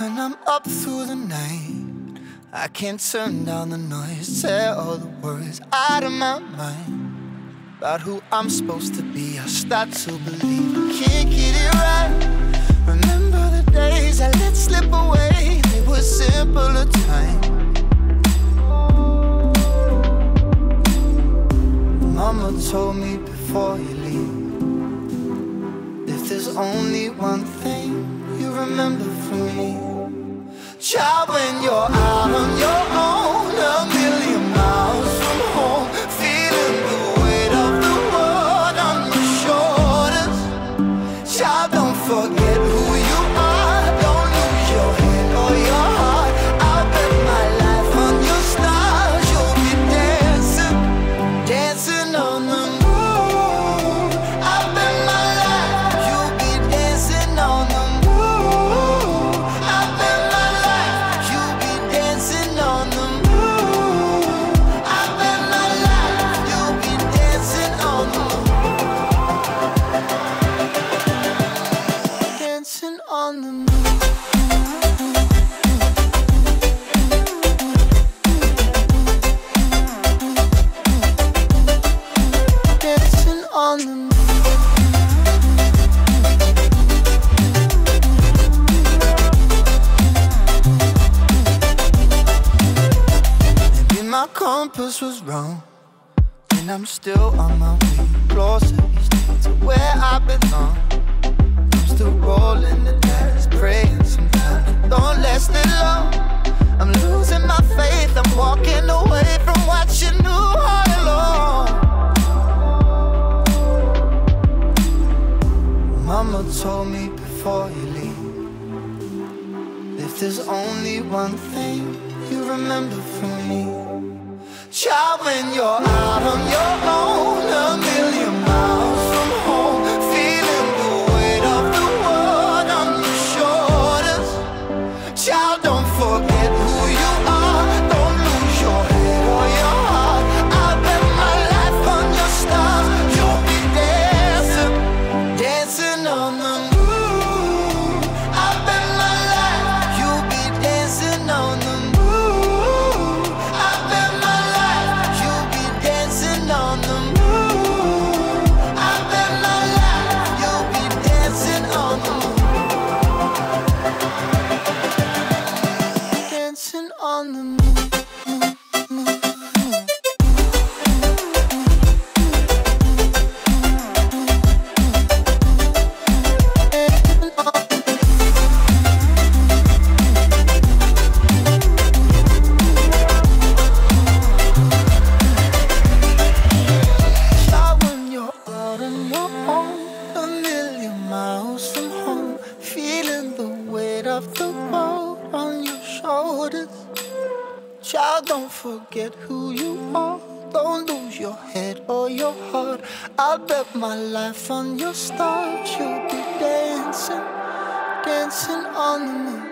When I'm up through the night, I can't turn down the noise, tear all the words out of my mind about who I'm supposed to be. I start to believe I can't get it right. Remember the days I let slip away, they were simpler times. Mama told me before you leave, if there's only one thing you remember from me, child, when you're out on your own, a million miles from home, feeling the weight of the world on your shoulders. Child, don't forget who you are, don't lose your head or your heart. I'll bet my life on your stars, you'll be dancing, dancing on the moon. I'll bet my life, you'll be dancing on the moon. I'll bet my life, you'll be dancing on the moon. I bet my life, you'll be dancing on the moon. Dancing on the moon. Dancing on the moon. Maybe my compass was wrong, and I'm still on my way closer each day to where I belong. I'm still rolling the dice, praying sometimes it don't last that long. I'm losing my faith, I'm walking away from what you knew all along. Mama told me before you leave, if there's only one thing you remember from me, child, when you're out on your own, a million miles from home, feeling the weight of the world on your shoulders. Child, don't forget who you are, don't lose your head or your heart. I'll bet my life on your stars, you'll be dancing, dancing on the moon. I'll bet my life, you'll be dancing on the moon. I'll bet my life, you'll be dancing on the moon. I'll bet my life, you'll be dancing on the moon. Dancing on the moon. Child, when you're out on your own, a million miles from home, feeling the weight of the world on your shoulders. Child, don't forget who you are, don't lose your head or your heart. I'll bet my life on your stars, you'll be dancing, dancing on the moon.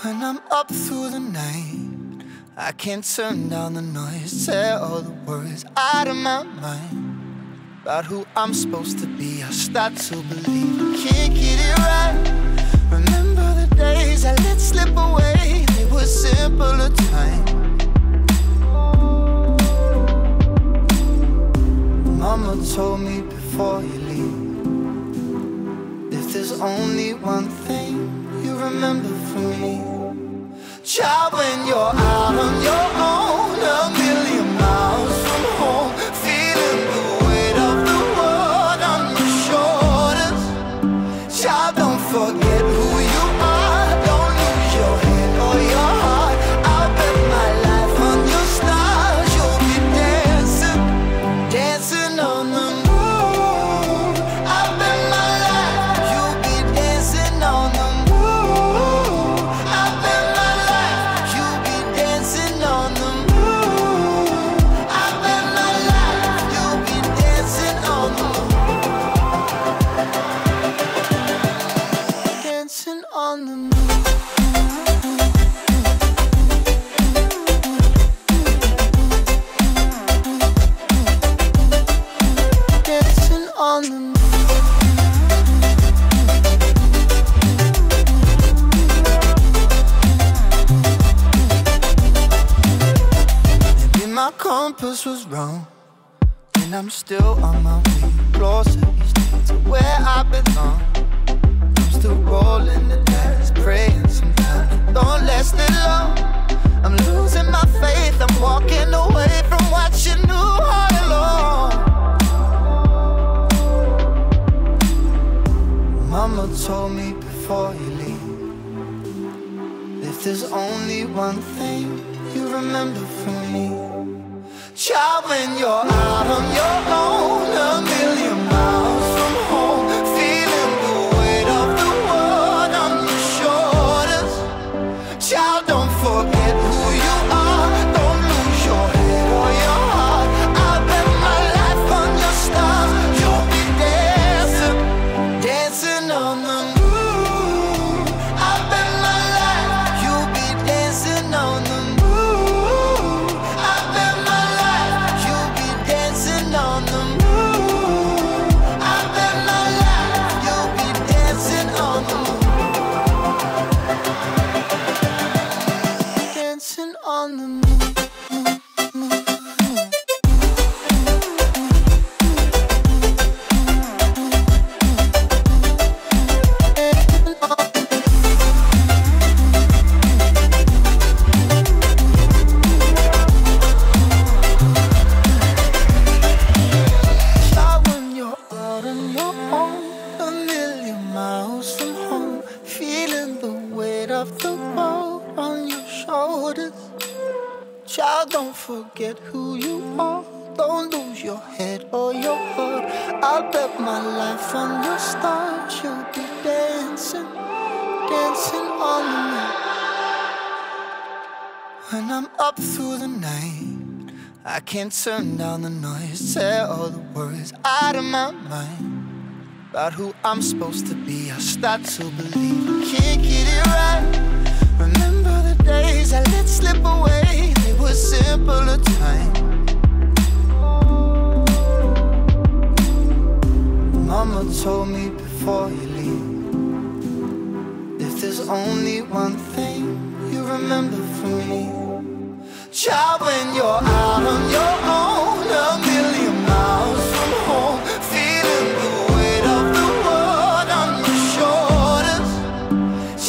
When I'm up through the night, I can't turn down the noise, tear all the words out of my mind about who I'm supposed to be. I start to believe I can't get it right. Remember the days I let slip away, they were simpler times. Mama told me before you leave, if there's only one thing you remember from me, child, when you're out on your own, a million miles from home, feeling the weight of the world on your shoulders. Child, don't forget who you are, don't lose your head or your heart. I'll bet my life on your stars, you'll be dancing, dancing on the moon. I'll bet my life, you'll be dancing on the moon. I'll bet my life, you'll be dancing. compass was wrong, and I'm still on my way closer each day to where I belong. I'm still rolling the dice, praying sometimes it don't last it long. I'm losing my faith, I'm walking away from what you knew all along. Mama told me before you leave, if there's only one thing you remember from me, child, when you're out on your own, a million miles from home, feeling the weight of the world on your shoulders. Child, don't forget who you are, don't lose your head or your heart. I'll bet my life on your stars, you'll be dancing, dancing on the moon. I'll bet my life, you'll be dancing on the moon. I'll bet my life, you'll be dancing on the moon. I'll bet my life, you'll be dancing on the moon. Dancing on the moon. Child, when you're out on your own, a million miles from home, feeling the weight of the world on your shoulders. Child, don't forget who you are, don't lose your head or your heart. I'll bet my life on your stars, you'll be dancing, dancing on the moon. When I'm up through the night, I can't turn down the noise, tear all the words out of my mind about who I'm supposed to be. I start to believe I can't get it right. Remember the days I let slip away, they were simpler times. Mama told me before you leave, if there's only one thing you remember from me, child, when you're out on your own, a million miles from home, feeling the weight of the world on your shoulders.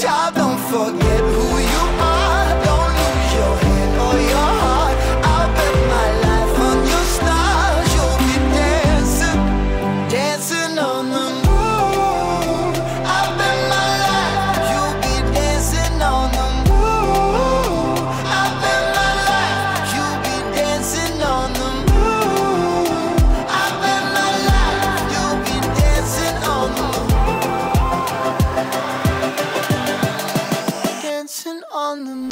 Child, don't forget who you are, don't lose your head or your heart. I'll bet my life on your stars, you'll be dancing, dancing on the moon. I'll bet my life, you'll be dancing on the moon. I'll bet my life, you'll be dancing on the moon. I'll bet my life, you'll be dancing on the moon. Dancing on the moon.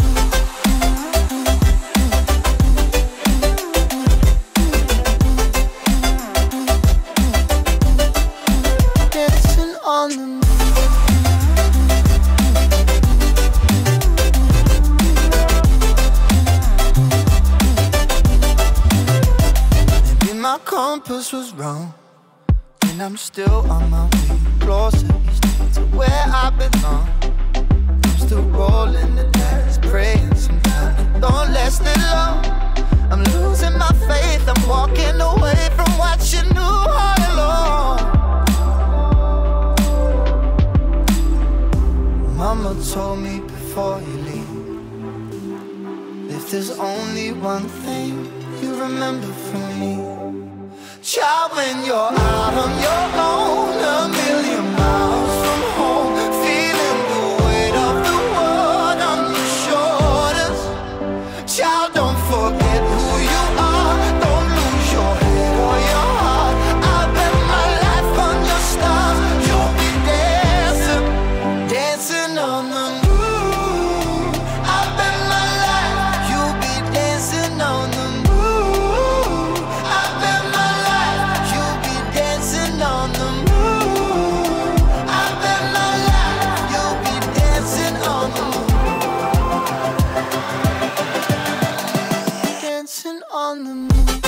Dancing on the moon. Maybe my compass was wrong, and I'm still on my way closer each day to where I belong. I'm still rolling the dice, praying sometimes it don't last it long. I'm losing my faith, I'm walking away from what you knew all along. Mama told me before you leave, if there's only one thing you remember from me, child, when you're out on your own, a million miles from home, feeling the weight of the world on your shoulders. Child, don't forget who you are, don't lose your head or your heart. I'll bet my life on your stars, you'll be dancing, dancing on the moon. I'll bet my life, you'll be dancing on the moon. I'll bet my life, you'll be dancing on the moon. I'll bet my life, you'll be dancing on the moon. Dancing on the moon.